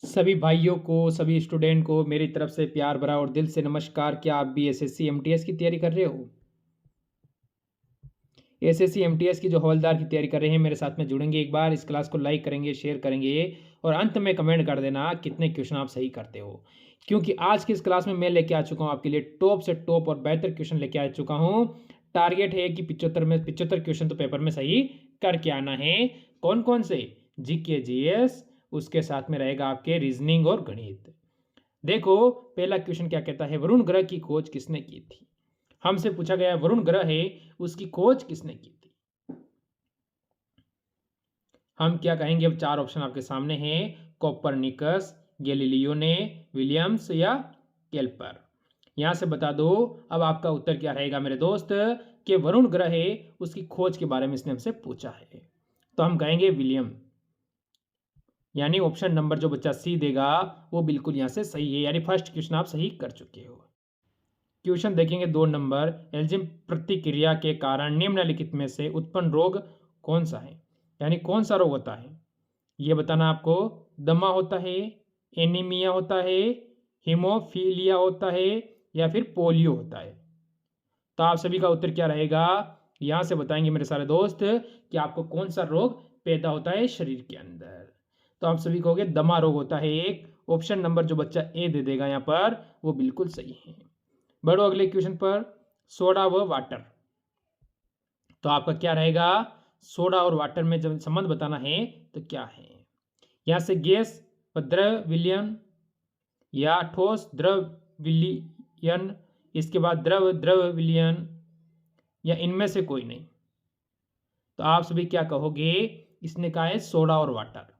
सभी भाइयों को, सभी स्टूडेंट को मेरी तरफ से प्यार भरा और दिल से नमस्कार। क्या आप भी एसएससी एमटीएस की तैयारी कर रहे हो? एसएससी एमटीएस की जो हवलदार की तैयारी कर रहे हैं, मेरे साथ में जुड़ेंगे। एक बार इस क्लास को लाइक करेंगे, शेयर करेंगे और अंत में कमेंट कर देना कितने क्वेश्चन आप सही करते हो। क्योंकि आज की इस क्लास में मैं लेके आ चुका हूँ आपके लिए टॉप से टॉप और बेहतर क्वेश्चन लेके आ चुका हूँ। टारगेट है कि 75 क्वेश्चन तो पेपर में सही करके आना है। कौन कौन से? जीके, जीएस, उसके साथ में रहेगा आपके रीजनिंग और गणित। देखो, पहला क्वेश्चन क्या कहता है, वरुण ग्रह की खोज किसने की थी? हमसे पूछा गया वरुण ग्रह है, उसकी खोज किसने की थी? हम क्या कहेंगे? अब चार ऑप्शन आपके सामने हैं। कोपरनिकस, गैलीलियो ने, विलियम्स या केल्पर। यहां से बता दो अब आपका उत्तर क्या रहेगा मेरे दोस्त, कि वरुण ग्रह है, उसकी खोज के बारे में इसने हमसे पूछा है। तो हम कहेंगे विलियम, यानी ऑप्शन नंबर जो बच्चा सी देगा वो बिल्कुल यहाँ से सही है। यानी फर्स्ट क्वेश्चन आप सही कर चुके हो। क्वेश्चन देखेंगे 2 नंबर, एंजाइम प्रतिक्रिया के कारण निम्नलिखित में से उत्पन्न रोग कौन सा है? यानी कौन सा रोग होता है ये बताना आपको। दमा होता है, एनीमिया होता है, हीमोफीलिया होता है या फिर पोलियो होता है? तो आप सभी का उत्तर क्या रहेगा यहां से बताएंगे मेरे सारे दोस्त कि आपको कौन सा रोग पैदा होता है शरीर के अंदर। तो आप सभी कहोगे दमा रोग होता है एक। ऑप्शन नंबर जो बच्चा ए दे देगा यहाँ पर वो बिल्कुल सही है। बढ़ो अगले क्वेश्चन पर, सोडा व वाटर। तो आपका क्या रहेगा? सोडा और वाटर में जब संबंध बताना है तो क्या है? यहां से गैस व द्रव विलयन या ठोस द्रव विलयन, इसके बाद द्रव द्रव विलयन या इनमें से कोई नहीं। तो आप सभी क्या कहोगे? इसने कहा है सोडा और वाटर।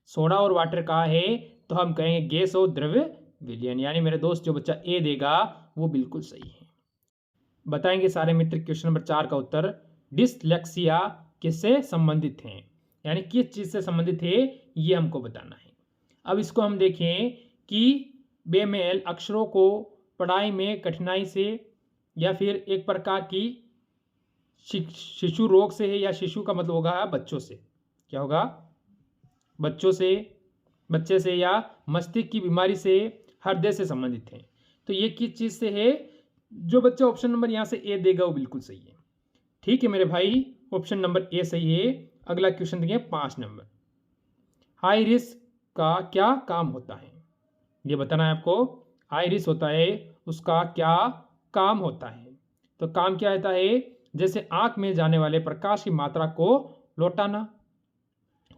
सोडा और वाटर कहा है तो हम कहेंगे गैस और द्रव विलयन। यानी मेरे दोस्त जो बच्चा ए देगा वो बिल्कुल सही है। बताएंगे सारे मित्र क्वेश्चन नंबर 4 का उत्तर। डिसलेक्सिया किससे संबंधित है? यानी किस चीज से संबंधित है ये हमको बताना है। अब इसको हम देखें कि बेमेल अक्षरों को पढ़ाई में कठिनाई से या फिर एक प्रकार की शिशु रोग से है, या शिशु का मतलब होगा बच्चों से। क्या होगा? बच्चों से, बच्चे से, या मस्तिष्क की बीमारी से, हृदय से संबंधित है। तो ये किस चीज से है? जो बच्चा ऑप्शन नंबर यहां से ए देगा वो बिल्कुल सही है। ठीक है मेरे भाई, ऑप्शन नंबर ए सही है। अगला क्वेश्चन देखिए 5 नंबर, हाई रिस्क का क्या काम होता है? ये बताना है आपको। हाई रिस्क होता है, उसका क्या काम होता है? तो काम क्या होता है? जैसे आंख में जाने वाले प्रकाश की मात्रा को लौटाना।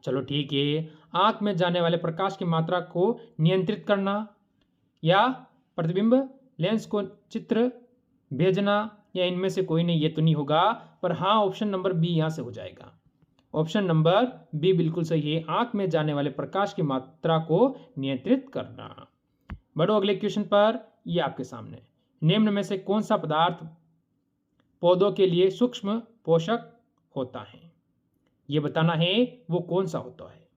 चलो ठीक है, आंख में जाने वाले प्रकाश की मात्रा को नियंत्रित करना, या प्रतिबिंब लेंस को चित्र भेजना, या इनमें से कोई नहीं। ये तो नहीं होगा, पर हाँ ऑप्शन नंबर बी यहां से हो जाएगा। ऑप्शन नंबर बी बिल्कुल सही है, आंख में जाने वाले प्रकाश की मात्रा को नियंत्रित करना। बढ़ो अगले क्वेश्चन पर। ये आपके सामने, निम्न में से कौन सा पदार्थ पौधों के लिए सूक्ष्म पोषक होता है? ये बताना है वो कौन सा होता है।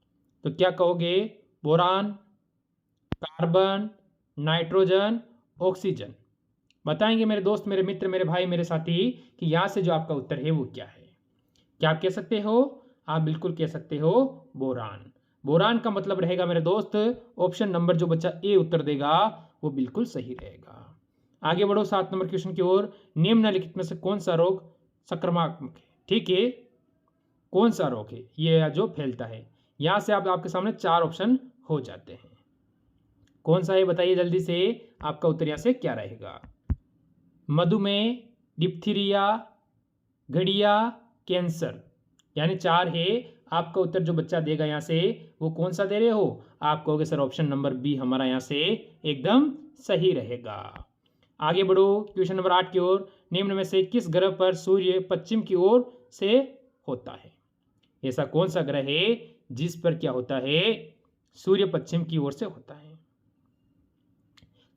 तो क्या कहोगे? Boron, carbon, nitrogen, oxygen. बताएंगे मेरे दोस्त, मेरे मित्र, मेरे भाई, मेरे साथी कि यहां से जो आपका उत्तर है वो क्या है। क्या आप कह सकते हो? आप बिल्कुल कह सकते हो बोरान। बोरान का मतलब रहेगा मेरे दोस्त ऑप्शन नंबर जो बच्चा ए उत्तर देगा वो बिल्कुल सही रहेगा। आगे बढ़ो 7 नंबर क्वेश्चन की ओर। निम्नलिखित में से कौन सा रोग संक्रामक है? ठीक है, कौन सा रोग है ये जो फैलता है? यहां से आपके सामने 4 ऑप्शन हो जाते हैं। कौन सा है बताइए जल्दी से, आपका उत्तर यहां से क्या रहेगा? मधुमेह, डिप्थीरिया, घड़िया, कैंसर। यानी 4 है। आपका उत्तर जो बच्चा देगा यहां से वो कौन सा दे रहे हो? आप कहोगे सर ऑप्शन नंबर बी हमारा यहां से एकदम सही रहेगा। आगे बढ़ो क्वेश्चन नंबर 8 की ओर। निम्न में से किस ग्रह पर सूर्य पश्चिम की ओर से होता है? ऐसा कौन सा ग्रह है जिस पर क्या होता है? सूर्य पश्चिम की ओर से होता है।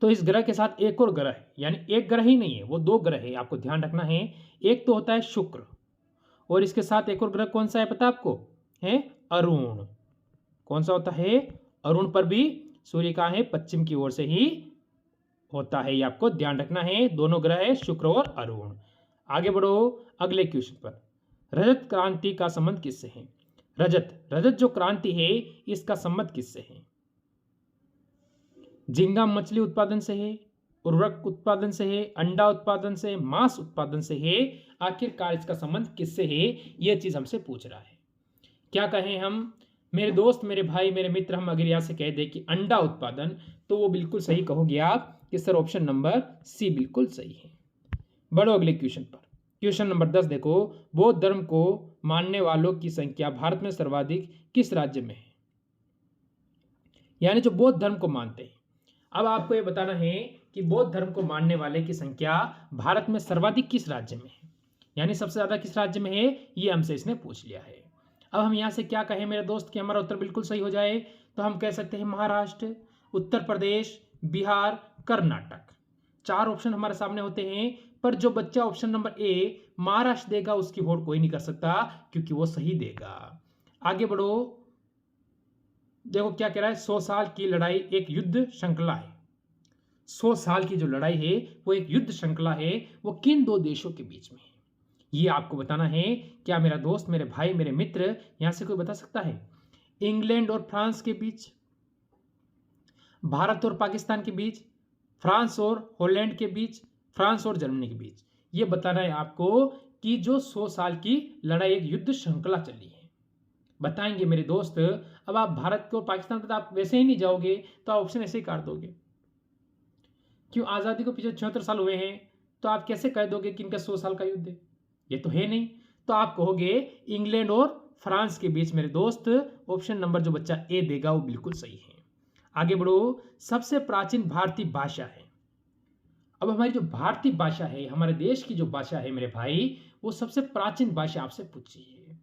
तो इस ग्रह के साथ एक और ग्रह है, यानी एक ग्रह ही नहीं है, वो 2 ग्रह है, आपको ध्यान रखना है। एक तो होता है शुक्र, और इसके साथ एक और ग्रह कौन सा है पता आपको? है अरुण। कौन सा होता है? अरुण पर भी सूर्य का है पश्चिम की ओर से ही होता है, ये आपको ध्यान रखना है। दोनों ग्रह है शुक्र और अरुण। आगे बढ़ो अगले क्वेश्चन पर। रजत क्रांति का संबंध किससे है? रजत, रजत जो क्रांति है इसका संबंध किससे है? झींगा मछली उत्पादन से है, उर्वरक उत्पादन से है, अंडा उत्पादन से, मांस उत्पादन से है, आखिरकार इसका संबंध किससे है, यह चीज हमसे पूछ रहा है। क्या कहें हम, मेरे दोस्त, मेरे भाई, मेरे मित्र, हम अगर यहाँ से कह दें कि अंडा उत्पादन, तो वो बिल्कुल सही कहोगे आप कि सर ऑप्शन नंबर सी बिल्कुल सही है। बढ़ो अगले क्वेश्चन पर। क्वेश्चन नंबर 10 देखो, बौद्ध धर्म को मानने वालों की संख्या भारत में सर्वाधिक किस राज्य में है? यानी जो बौद्ध धर्म को मानते हैं। अब आपको ये बताना है कि बौद्ध धर्म को मानने वाले की संख्या भारत में सर्वाधिक किस राज्य में है, यानी सबसे ज्यादा किस राज्य में है, ये हमसे इसने पूछ लिया है। अब हम यहाँ से क्या कहें मेरे दोस्त कि हमारा उत्तर बिल्कुल सही हो जाए, तो हम कह सकते हैं महाराष्ट्र, उत्तर प्रदेश, बिहार, कर्नाटक। 4 ऑप्शन हमारे सामने होते हैं, पर जो बच्चा ऑप्शन नंबर ए महाराष्ट्र देगा उसकी होड़ कोई नहीं कर सकता, क्योंकि वो सही देगा। आगे बढ़ो, देखो क्या कह रहा है, 100 साल की लड़ाई एक युद्ध श्रृंखला है। 100 साल की जो लड़ाई है वो एक युद्ध श्रृंखला है, वो किन 2 देशों के बीच में है, ये आपको बताना है। क्या मेरा दोस्त, मेरे भाई, मेरे मित्र, यहां से कोई बता सकता है? इंग्लैंड और फ्रांस के बीच, भारत और पाकिस्तान के बीच, फ्रांस और हॉलैंड के बीच, फ्रांस और जर्मनी के बीच। ये बताना है आपको कि जो 100 साल की लड़ाई एक युद्ध श्रृंखला चली है, बताएंगे मेरे दोस्त। अब आप भारत को पाकिस्तान पर आप वैसे ही नहीं जाओगे, तो आप ऑप्शन ऐसे ही काट दोगे। क्यों, आज़ादी को पीछे 76 साल हुए हैं, तो आप कैसे कह दोगे कि इनका 100 साल का युद्ध है? ये तो है नहीं। तो आप कहोगे इंग्लैंड और फ्रांस के बीच मेरे दोस्त। ऑप्शन नंबर जो बच्चा ए देगा वो बिल्कुल सही है। आगे बढ़ो, सबसे प्राचीन भारतीय भाषा है। अब हमारी जो भारतीय भाषा है, हमारे देश की जो भाषा है मेरे भाई, वो सबसे प्राचीन भाषा आपसे पूछी है।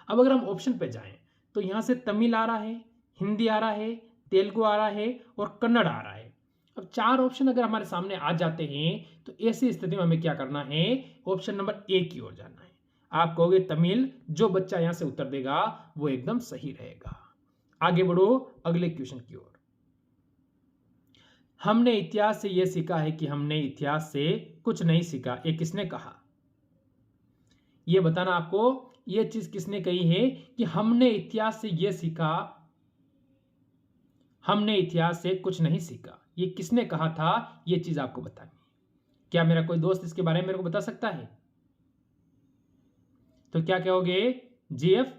अब अगर हम ऑप्शन पे जाएं, तो यहां से तमिल आ रहा है, हिंदी आ रहा है, तेलुगु आ रहा है और कन्नड़ आ रहा है। अब 4 ऑप्शन अगर हमारे सामने आ जाते हैं, तो ऐसी स्थिति में हमें क्या करना है, ऑप्शन नंबर ए की ओर जाना है। आप कहोगे तमिल, जो बच्चा यहां से उत्तर देगा वो एकदम सही रहेगा। आगे बढ़ो अगले क्वेश्चन की ओर। हमने इतिहास से यह सीखा है कि हमने इतिहास से कुछ नहीं सीखा, ये किसने कहा? यह बताना आपको, यह चीज किसने कही है कि हमने इतिहास से यह सीखा, हमने इतिहास से कुछ नहीं सीखा, ये किसने कहा था, यह चीज आपको बतानी है। क्या मेरा कोई दोस्त इसके बारे में मेरे को बता सकता है? तो क्या कहोगे? जीएफ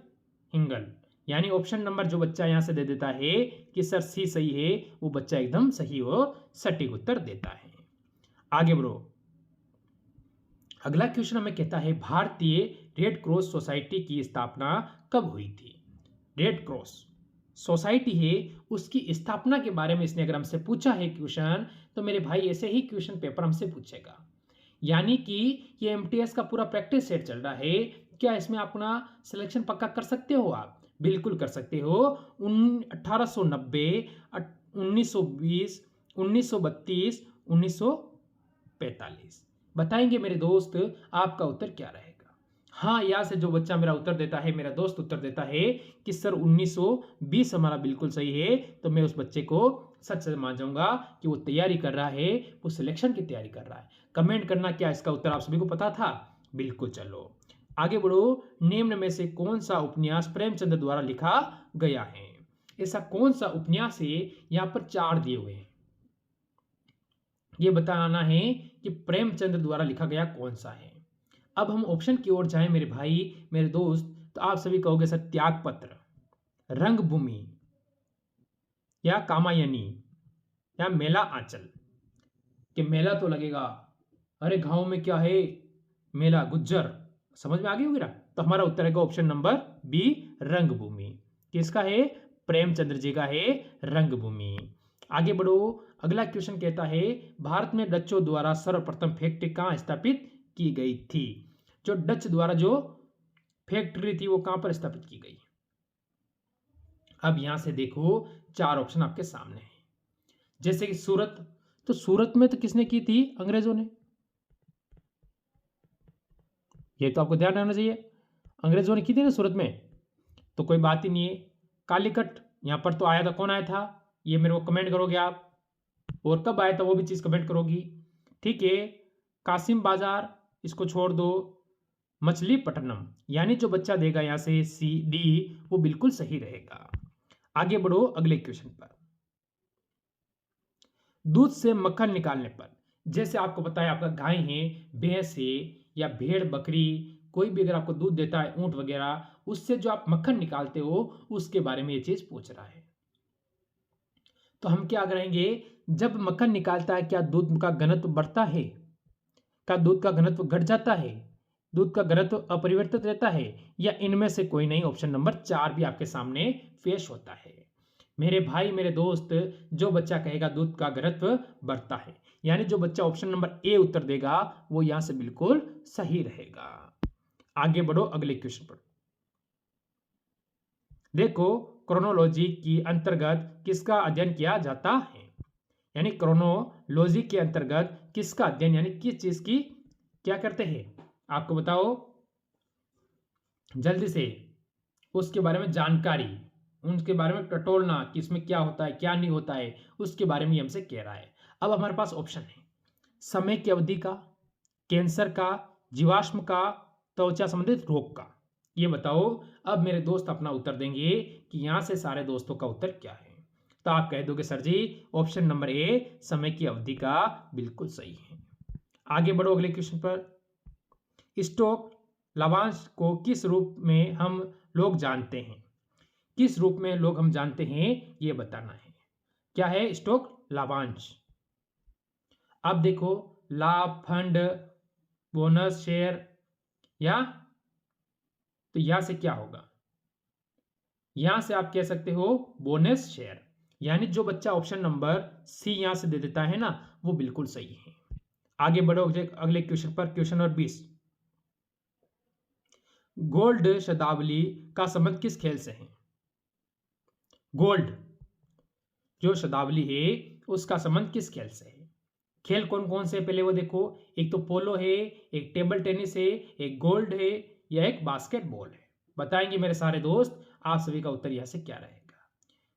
हिंगल। यानी ऑप्शन नंबर जो बच्चा यहां से दे देता है कि सर सी सही है, वो बच्चा एकदम सही और सटीक उत्तर देता है। आगे बढ़ो, अगला क्वेश्चन हमें कहता है भारतीय रेड क्रॉस सोसाइटी की स्थापना कब हुई थी? रेड क्रॉस सोसाइटी है, उसकी स्थापना के बारे में इसने अगर हमसे पूछा है क्वेश्चन, तो मेरे भाई ऐसे ही क्वेश्चन पेपर हमसे पूछेगा। यानी कि ये एमटीएस का पूरा प्रैक्टिस सेट चल रहा है। क्या इसमें अपना सिलेक्शन पक्का कर सकते हो आप? बिल्कुल कर सकते हो। 1890, 1920, 1932, 1945। बताएंगे मेरे दोस्त आपका उत्तर क्या रहेगा? हाँ, यहाँ से जो बच्चा मेरा उत्तर देता है, मेरा दोस्त उत्तर देता है कि सर 1920 हमारा बिल्कुल सही है, तो मैं उस बच्चे को सच से मान जाऊंगा कि वो तैयारी कर रहा है, वो सिलेक्शन की तैयारी कर रहा है। कमेंट करना, क्या इसका उत्तर आप सभी को पता था? बिल्कुल। चलो आगे बढ़ो, निम्न में से कौन सा उपन्यास प्रेमचंद द्वारा लिखा गया है? ऐसा कौन सा उपन्यास है? यहाँ पर 4 दिए हुए हैं, ये बताना है कि प्रेमचंद द्वारा लिखा गया कौन सा है। अब हम ऑप्शन की ओर जाएं मेरे भाई, मेरे दोस्त, तो आप सभी कहोगे सर त्यागपत्र, रंगभूमि, या कामायनी, या मेला आंचल। कि मेला तो लगेगा, अरे गांव में क्या है, मेला गुज्जर, समझ में आ गई होगी ना? तो हमारा उत्तर है ऑप्शन नंबर बी, रंगभूमि। किसका है? प्रेमचंद्र जी का है रंगभूमि। आगे बढ़ो, अगला क्वेश्चन कहता है भारत में डचों द्वारा सर्वप्रथम फैक्ट्री कहां स्थापित की गई थी? जो डच द्वारा जो फैक्ट्री थी वो कहां पर स्थापित की गई? अब यहां से देखो 4 ऑप्शन आपके सामने है, जैसे कि सूरत। तो सूरत में तो किसने की थी? अंग्रेजों ने। ये तो आपको ध्यान रखना चाहिए, अंग्रेजों ने की थी ना सूरत में, तो कोई बात ही नहीं है। कालीकट यहां पर तो आया था, कौन आया था? ये मेरे को कमेंट करोगे आप, और कब आया था वो भी चीज कमेंट करोगी, ठीक है। कासिम बाजार, इसको छोड़ दो। मछलीपट्टनम, यानी जो बच्चा देगा यहां से सी डी, वो बिल्कुल सही रहेगा। आगे बढ़ो अगले क्वेश्चन पर। दूध से मक्खन निकालने पर, जैसे आपको पता है आपका गाय है, भैंस है या भेड़ बकरी, कोई भी अगर आपको दूध देता है, ऊंट वगैरह, उससे जो आप मक्खन निकालते हो उसके बारे में ये चीज पूछ रहा है। तो हम क्या करेंगे, जब मक्खन निकालता है क्या दूध का घनत्व बढ़ता है, क्या दूध का घनत्व घट जाता है, दूध का घनत्व अपरिवर्तित रहता है, या इनमें से कोई नहीं। ऑप्शन नंबर 4 भी आपके सामने पेश होता है। मेरे भाई मेरे दोस्त, जो बच्चा कहेगा दूध का घनत्व बढ़ता है, यानी जो बच्चा ऑप्शन नंबर ए उत्तर देगा वो यहां से बिल्कुल सही रहेगा। आगे बढ़ो अगले क्वेश्चन पर। देखो, क्रोनोलॉजी की अंतर्गत किसका अध्ययन किया जाता है, यानी क्रोनोलॉजी के अंतर्गत किसका अध्ययन, यानी किस चीज की क्या करते हैं, आपको बताओ जल्दी से, उसके बारे में जानकारी, उनके बारे में टटोलना कि इसमें क्या होता है क्या नहीं होता है, उसके बारे में हमसे कह रहा है। अब हमारे पास ऑप्शन है समय की अवधि का, कैंसर का, जीवाश्म का, त्वचा संबंधित रोग का। ये बताओ। अब मेरे दोस्त अपना उत्तर देंगे कि यहां से सारे दोस्तों का उत्तर क्या है। तो आप कह दोगे sir ji option number A समय की अवधि का बिल्कुल सही है। आगे बढ़ो अगले क्वेश्चन पर। स्टॉक लाभांश को किस रूप में हम लोग जानते हैं, किस रूप में लोग हम जानते हैं ये बताना है। क्या है स्टॉक लाभांश। अब देखो, लाभ, फंड, बोनस, शेयर, या तो यहां से क्या होगा, यहां से आप कह सकते हो बोनस शेयर, यानी जो बच्चा ऑप्शन नंबर सी यहां से दे देता है ना वो बिल्कुल सही है। आगे बढ़ो अगले क्वेश्चन पर, क्वेश्चन नंबर 20। गोल्ड शब्दावली का संबंध किस खेल से है। गोल्ड जो शब्दावली है उसका संबंध किस खेल से है। खेल कौन कौन से पहले वो देखो, एक तो पोलो है, एक टेबल टेनिस है, एक गोल्ड है, या एक बास्केटबॉल है। बताएंगे मेरे सारे दोस्त आप सभी का उत्तर यहां से क्या रहेगा।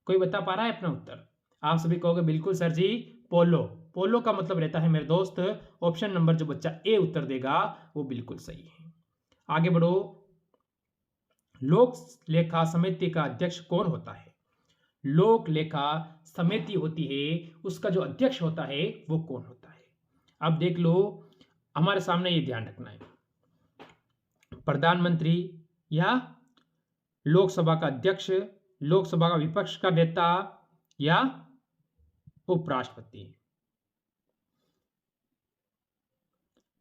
कोई बता पा रहा है अपना उत्तर। आप सभी कहोगे बिल्कुल सर जी पोलो। पोलो का मतलब रहता है मेरे दोस्त ऑप्शन नंबर, जो बच्चा ए उत्तर देगा वो बिल्कुल सही है। आगे बढ़ो। लोक लेखा समिति का अध्यक्ष कौन होता है। लोक लेखा समिति होती है, उसका जो अध्यक्ष होता है वो कौन होता है। अब देख लो, हमारे सामने ये ध्यान रखना है, प्रधानमंत्री या लोकसभा का अध्यक्ष, लोकसभा का विपक्ष का नेता, या उपराष्ट्रपति।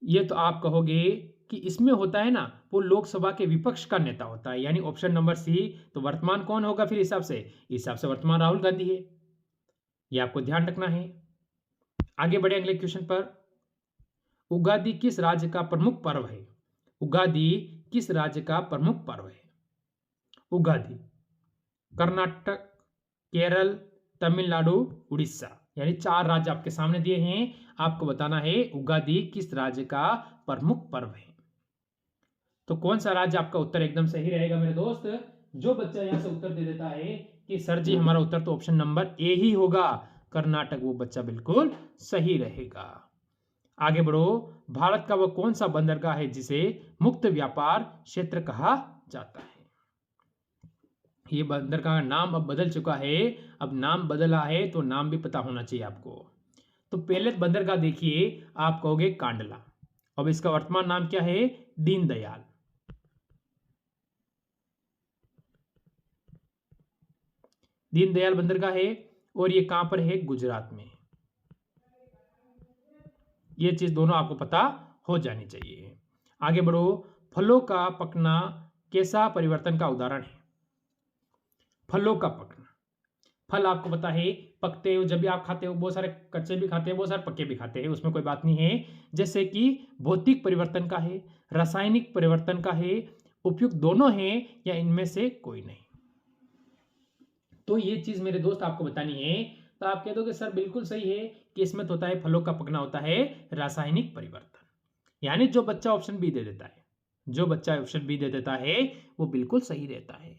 ये तो आप कहोगे कि इसमें होता है ना वो लोकसभा के विपक्ष का नेता होता है, यानी ऑप्शन नंबर सी। तो वर्तमान कौन होगा फिर हिसाब से वर्तमान राहुल गांधी है। ये आपको ध्यान रखना है। आगे बढ़े अगले क्वेश्चन पर। उगादि किस राज्य का प्रमुख पर्व है। उगादि किस राज्य का प्रमुख पर्व है। उगादि कर्नाटक, केरल, तमिलनाडु, उड़ीसा, यानी 4 राज्य आपके सामने दिए हैं। आपको बताना है उगादि किस राज्य का प्रमुख पर्व है। तो कौन सा राज्य आपका उत्तर एकदम सही रहेगा मेरे दोस्त। जो बच्चा यहां से उत्तर दे देता है कि सर जी हमारा उत्तर तो ऑप्शन नंबर ए ही होगा, कर्नाटक, वो बच्चा बिल्कुल सही रहेगा। आगे बढ़ो। भारत का वो कौन सा बंदरगाह है जिसे मुक्त व्यापार क्षेत्र कहा जाता है। ये बंदरगाह का नाम अब बदल चुका है, अब नाम बदला है तो नाम भी पता होना चाहिए आपको। तो पहले बंदरगाह देखिए, आप कहोगे कांडला। अब इसका वर्तमान नाम क्या है, दीनदयाल। दीनदयाल बंदरगाह है, और ये कहां पर है, गुजरात में। ये चीज दोनों आपको पता हो जानी चाहिए। आगे बढ़ो। फलों का पकना कैसा परिवर्तन का उदाहरण है। फलों का पकना, फल आपको पता है पकते हो, जब भी आप खाते हो बहुत सारे कच्चे भी खाते हैं, बहुत सारे पके भी खाते हैं, उसमें कोई बात नहीं है। जैसे कि भौतिक परिवर्तन का है, रासायनिक परिवर्तन का है, उपयुक्त दोनों है, या इनमें से कोई नहीं। तो ये चीज मेरे दोस्त आपको बतानी है। तो आप कह दोगे सर बिल्कुल सही है कि इसमें तो होता है फलों का पकना होता है रासायनिक परिवर्तन, यानी जो बच्चा ऑप्शन बी दे देता है, जो बच्चा ऑप्शन बी दे देता है वो बिल्कुल सही रहता है।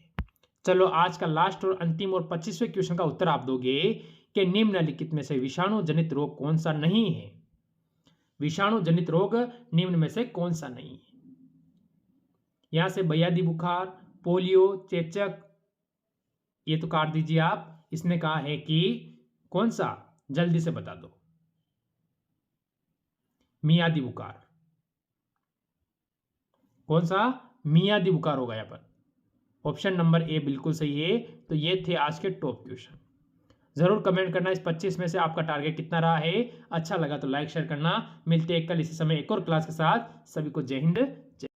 चलो आज का लास्ट और अंतिम और 25वें क्वेश्चन का उत्तर आप दोगे कि निम्नलिखित में से विषाणु जनित रोग कौन सा नहीं है। विषाणु जनित रोग निम्न में से कौन सा नहीं है। यहां से बुनियादी बुखार, पोलियो, चेचक, ये तो काट दीजिए आप। इसने कहा है कि कौन सा जल्दी से बता दो। मियादी बुखार, कौन सा? मियादी बुखार होगा यहाँ पर। ऑप्शन नंबर ए बिल्कुल सही है। तो ये थे आज के टॉप क्वेश्चन। जरूर कमेंट करना इस 25 में से आपका टारगेट कितना रहा है। अच्छा लगा तो लाइक शेयर करना। मिलते हैं कल इसी समय एक और क्लास के साथ। सभी को जय हिंद